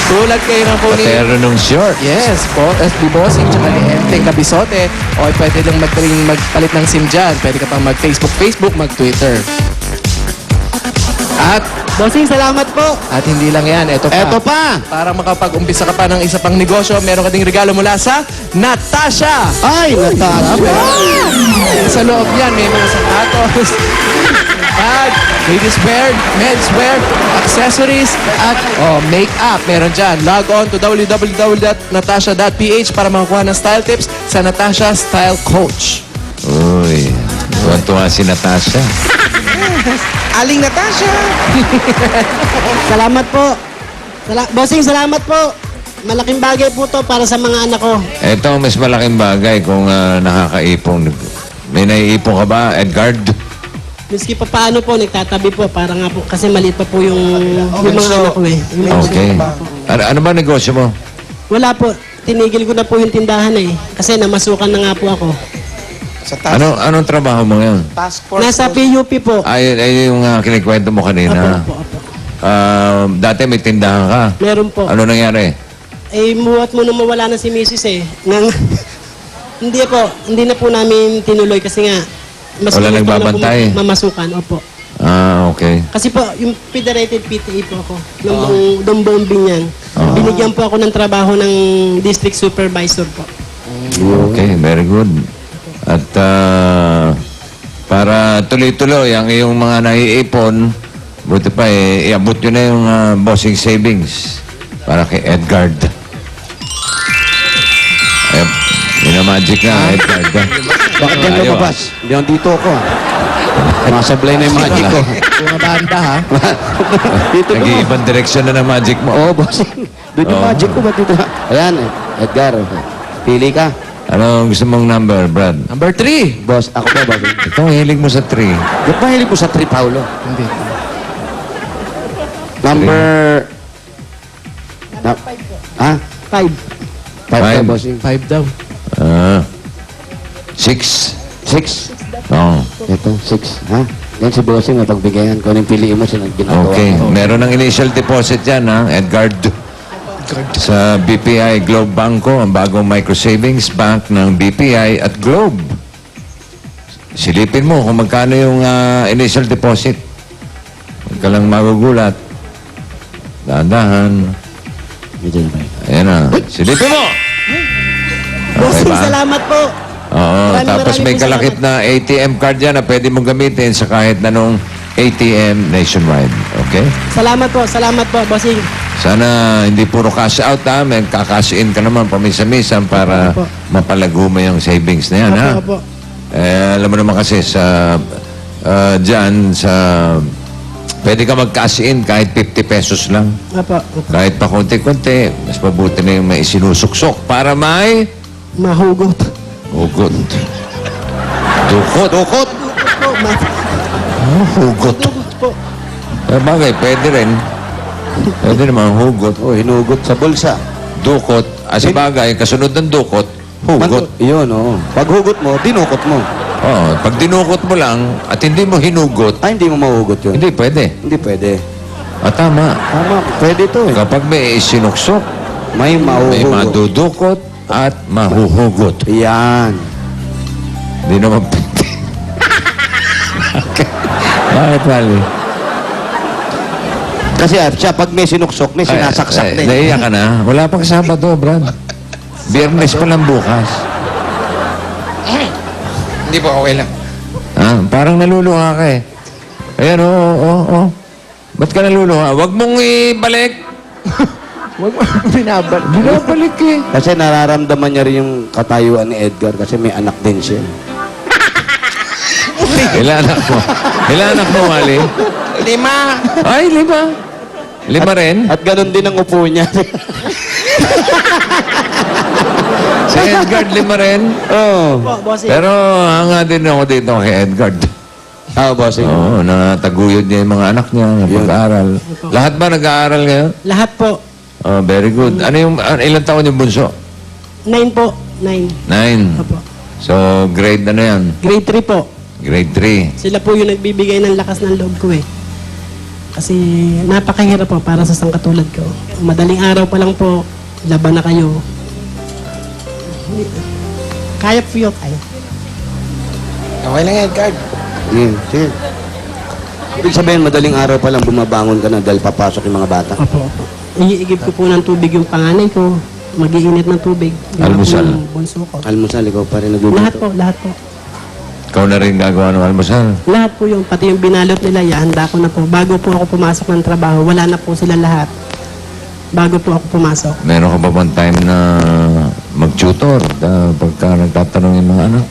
Tulad kayo ng po ni... Patero nung short. Yes, po, SB Bossing, tsaka ni Enteng Kabisote. O pwede lang magpalit ng SIM dyan. Pwede ka pang mag-Facebook, mag-Twitter. Bossing, salamat po. At hindi lang yan, ito pa. Eto pa! Para makapag-umpisa ka pa ng isa pang negosyo, meron ka ding regalo mula sa Natasha! Ay, Natasha! Sa loob yan, may mga sapatos, bag, ladies wear, men's wear, accessories, at make-up. Meron dyan. Log on to www.natasha.ph para makakuha ng style tips sa Natasha Style Coach. Uy, tuwan-tuwa si Natasha. Aling Natasha! Salamat po. Bossing, salamat po. Malaking bagay po to para sa mga anak ko. Ito, mas malaking bagay kung nakakaipong. May naiipong ka ba, Edgard? Miski pa paano po, nagtatabi po. Para nga po, kasi maliit pa po yung mga anak ko eh. Okay. Ano ba negosyo mo? Wala po. Tinigil ko na po yung tindahan eh. Kasi namasukan na nga po ako. Anong trabaho mo ngayon? Nasa PUP po. Ay yung kinikwento mo kanina. Opo, opo. Dati may tindahan ka. Meron po. Ano nangyari? Eh, muwat mo na mawala na si Mrs. eh. Hindi na po namin tinuloy kasi nga, mas Wala gusto ko na po nagbabantay. mamasukan, opo. Okay. Kasi po, yung federated PTA po ako, ng bombing yan. Binigyan po ako ng trabaho ng district supervisor po. Okay, very good. At para tuloy-tuloy ang iyong mga naiipon, buti pa iabot nyo na yung bossing savings para kay Edgard. Yun ang magic na, Edgard. Bakit yan Ayaw, lumabas? Hindi ako dito ako. Masablay na yung magic ko. Mga banda, ha? Dito ko. Nag-iibang direksyon na ng magic mo. Oo, bossing. Doon yung magic ko ba dito? Ayan, Edgar. Pili ka. Ano gusto mong number, Brad? Number 3. Boss, ako ba, bossing? Ito, hilig mo sa 3. Ba't ba hilig mo sa 3, Paolo? Hindi. Number... Ha? 5. 5 ka, Five. bossing. 5 daw. 6. 6. Oo. Ito, 6. Ha? Yan si bossing, mapagbigayan ko anong piliin mo siya ginagawa. Okay. Meron ng initial deposit yan, ha? Edgard. Sa BPI Globe Banco, ang bagong micro-savings bank ng BPI at Globe. Silipin mo kung magkano yung initial deposit. Huwag ka lang magugulat. Dahan-dahan. Medyo na ba? Ayan na. Silipin mo! Bossing, ba? salamat po. Oo. Maraming Tapos may po kalakip na ATM card yan na pwede mong gamitin sa kahit na nung ATM nationwide. Okay? Salamat po, bossing. Sana hindi puro cash out, ha? May kakash in ka naman pamisa-misan para Opo. mapalago mo yung savings na yan, ha? Opo. Alam mo naman kasi sa dyan, pwede ka mag-cash in kahit 50 pesos lang. Opo. Kahit pa konti-konti, mas mabuti na yung may isinusuksok para may Mahugot. hugot. Dukot. Dukot! Po, Hugot. po. Bagay, pwede rin. Pwede naman hugot. Oh, hinugot sa bulsa. Dukot. Sa bagay, kasunod ng dukot, hugot. Yun, oo. Pag hugot mo, dinukot mo. Pag dinukot mo lang at hindi mo hinugot, Ay, hindi mo mahugot yun. hindi pwede. Hindi pwede. Tama. Tama, pwede to eh. Kapag may isinuksok, May may mahuhugot. madudukot at mahuhugot. Yan. Hindi naman pwede. Bakit, Wally? Kasi siya, pag may sinuksok, may sinasaksak din. Naiyak ka na? Wala pang Sabado, Brad. Biyernes pa lang bukas. Hindi po, okay lang. Parang naluluha ka eh. Ayan, oo. Ba't ka naluluha? Huwag mong ibalik. Huwag mo binabal. Binabalik eh. Kasi nararamdaman niya rin yung katayuan ni Edgar kasi may anak din siya. Ilan anak mo? Ilan anak mo, Wally? 5. Ay, 5. 5 rin? At ganun din ang upo niya. Si Edgard, 5 rin? Oo. Po, bossing. Pero hanga din ako dito kay Edgard. Bossing. Oo, nataguyod niya yung mga anak niya, pag-aaral. Lahat ba nag-aaral ngayon? Lahat po. Oh, very good. Ilang taon yung bunso? 9 po. 9. 9. Opo. So, grade ano yan? Grade 3 po. Grade 3. Sila po yung nagbibigay ng lakas ng loob ko eh. Kasi napakahirap po para sa isang katulad ko. Madaling araw pa lang po, laban na kayo. Kaya po yun, kaya. Okay lang yan, Edgar. Sige. Ibig sabihin, madaling araw pa lang bumabangon ka na dahil papasok yung mga bata. Opo. Iigib ko po ng tubig yung panganay ko. Mag-iinit ng tubig. Almusal. Yung bunso ko. Almusal, ikaw pa rin nagluluto. Lahat po. Ikaw na rin gagawa ng almusal. Lahat po yung, pati yung binalot nila, ihanda ko na po. Bago po ako pumasok ng trabaho, wala na po sila lahat. Bago po ako pumasok. Meron ka ba bang time na mag-tutor pagka nagtatanong yung mga anak?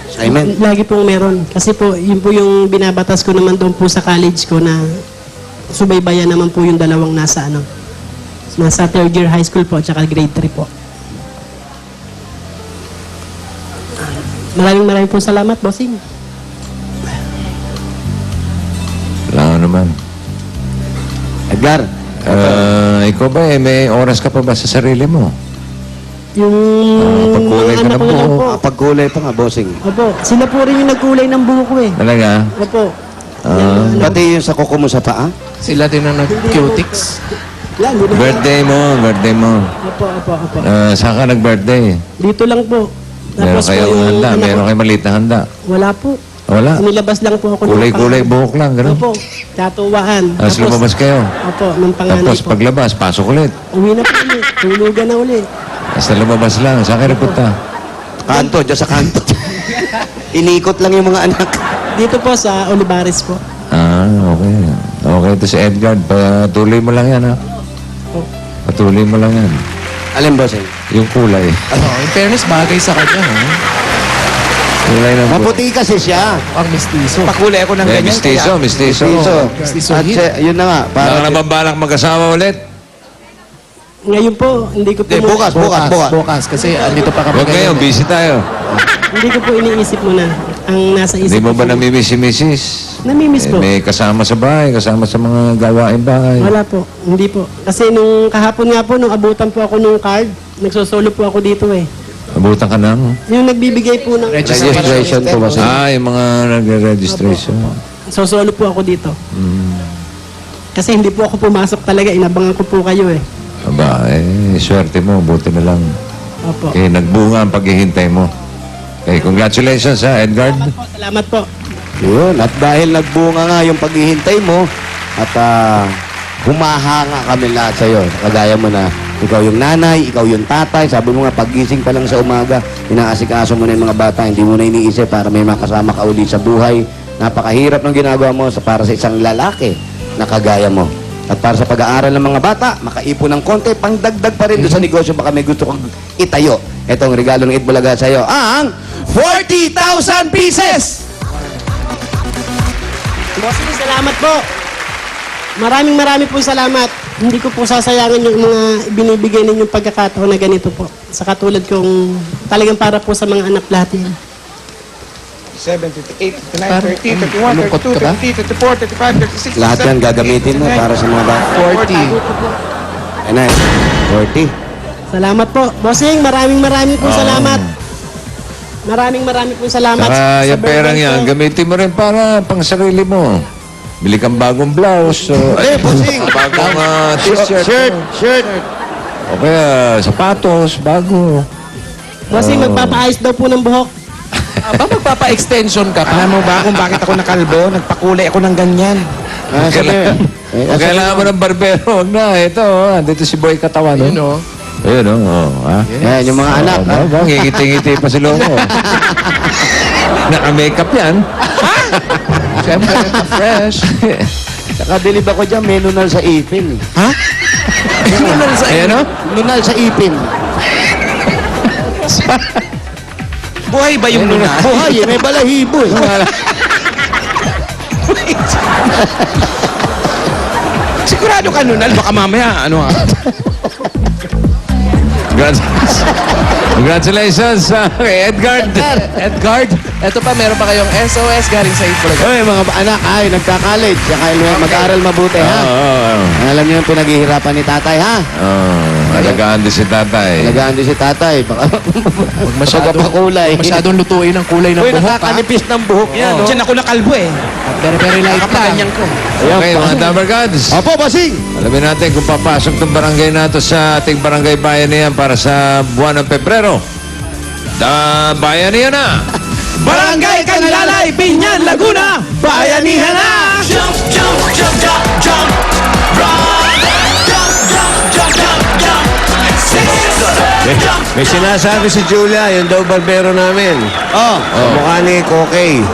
Simon. Lagi pong meron. Kasi po, yun po yung binabatas ko naman doon po sa college ko na subaybayan naman po yung dalawang nasa third year high school po, tsaka grade 3 po. Maraming po salamat, bossing. Wala naman. Edgar, Ikaw ba may oras ka pa ba sa sarili mo? Yung pagkulay ka anak ng ko lang buhok. po. pagkulay pa nga, bossing. Opo, sila po rin yung nagkulay ng buhok ko eh. Talaga? Opo. Yan, Pati yung sa kuko mo sa paa. Sila din ang nag-cutics. Yan, hindi na- Birthday mo. Opo. Saan ka nag-birthday? Dito lang po. Meron po kayong yung handa? anak Meron ko- kayong maliit na handa? Wala po. Wala. Nilabas lang po ako ng Kulay-kulay pang- buhok lang, gano'n? Opo, tatuwaan. Tapos lumabas kayo. Opo, ng panganay Tapos po. paglabas, pasok ulit. Uwi na po ulit. Tulugan na ulit. Basta lumabas lang. Saan kayo nagpunta? Kanto, dyan sa kanto. Inikot lang yung mga anak. Dito po sa Olivares po. Okay. Okay, ito si Edgar. Patuloy mo lang yan, ha? Patuloy mo lang yan. Alin, bossing? Yung kulay. In fairness, bagay sa kanya, ha? Kulay ng buhok. Maputi kasi siya. Pang mistiso. Pakulay ako ng Eh, ganyan. mistiso. Piso. Piso At hit. yun na nga. Wala ka Para, na bang balak mag-asawa ulit? Ngayon po, hindi ko po, Hindi, bukas. Bukas. Kasi andito pa kami Huwag ngayon, busy tayo. hindi ko po iniisip muna. Ang nasa isip Hindi mo ko ba po- namimiss si Mrs.? Namimiss po. May kasama sa bahay, kasama sa mga gawain bahay. Wala po. Hindi po. Kasi nung kahapon nga po, nung abutan po ako nung card, nagsosolo po ako dito eh. Abutan ka ng Yung nagbibigay po ng registration po, bossing. yung mga nagre-registration. sosolo po ako dito. Mm. Kasi hindi po ako pumasok talaga. Inabangan ko po kayo eh. Aba, swerte mo. Buti na lang. Opo. Eh, nagbunga ang paghihintay mo. Okay, congratulations ha, Edgar. Salamat po. Yun. At dahil nagbunga nga yung paghihintay mo, at humahanga kami lahat sa'yo. Kagaya mo na, ikaw yung nanay, ikaw yung tatay. Sabi mo nga, pagising pa lang sa umaga, inaasikaso mo na yung mga bata, hindi mo na iniisip para may makasama ka uli sa buhay. Napakahirap ng ginagawa mo para sa isang lalaki na kagaya mo. At para sa pag-aaral ng mga bata, makaipon ng konti, pangdagdag pa rin doon sa negosyo, baka may gusto kong itayo. Itong regalo ng Itbulaga sa'yo, ang 40,000 pieces! Bossing, salamat po. Marami po salamat. Hindi ko po sasayangin yung mga binibigay ninyong pagkakataon na ganito po. Sa katulad kong talagang para po sa mga anak lahat yan. 7, 58, 59, Parang, 30, 31, malungkot 32, ka ba? 33, 34, 35, 36, Lahat yan gagamitin mo para sa mga bata. 40. Ano, 40. Salamat po. Bossing, maraming po salamat. Maraming po salamat. Saka yung birthday perang yan, ko. gamitin mo rin para pang sarili mo. Bili kang bagong blouse. bossing! Bagong t-shirt. Shirt. O kaya sapatos, bago. Bossing, magpapaayos daw po ng buhok. Ba, magpapa-extension ka pa? Alam mo ba kung bakit ako nakalbo? Nagpakulay ako ng ganyan. Kailangan mo ng barbero. Huwag na. Ito, dito si Boy Katawan. You No? know. Ayun, ha? Yan, yung mga anak. Ngingiti-ngiti pa si Lomo. Naka-makeup yan. Siyempre, fresh. Nakadilib ako dyan, may nunal sa ipin. Ha? Ayan, no? Nunal sa ipin. Buhay ba yung luna? Buhay, may balahibo. Sigurado ka nunal. Baka mamaya, ano ha? Gracias. Congratulations kay Edgard. Edgard, eto pa, meron pa kayong SOS galing sa Itbulaga. Hoy, mga anak, ay, nagka-college. Saka mag-aaral mabuti, ha? Oo. Alam niyo yung pinaghihirapan ni tatay, ha? Alagaan din si tatay. Alagaan din si tatay. Baka pagkapakulay. Masyadong lutuin ang kulay ng Uy, buhok, ha? nakakanipis ng buhok yan, no? Diyan ako nakalbo eh. Very, very light lang. Nakapaganyan ko. Okay, mga Dabar Gods. Opo, Basing! Alamin natin kung papasok itong barangay nato sa ating barangay bayanihan para sa buwan ng Pebrero. Bayanihan na! Barangay Kanlalay, Binyan, Laguna, Bayanihan na! Jump, jump, jump, jump, jump, run. Jump, jump, jump, jump, jump. Jump. May sinasabi si Julia, yung daw barbero namin. Oh, Mukha ni Kokey.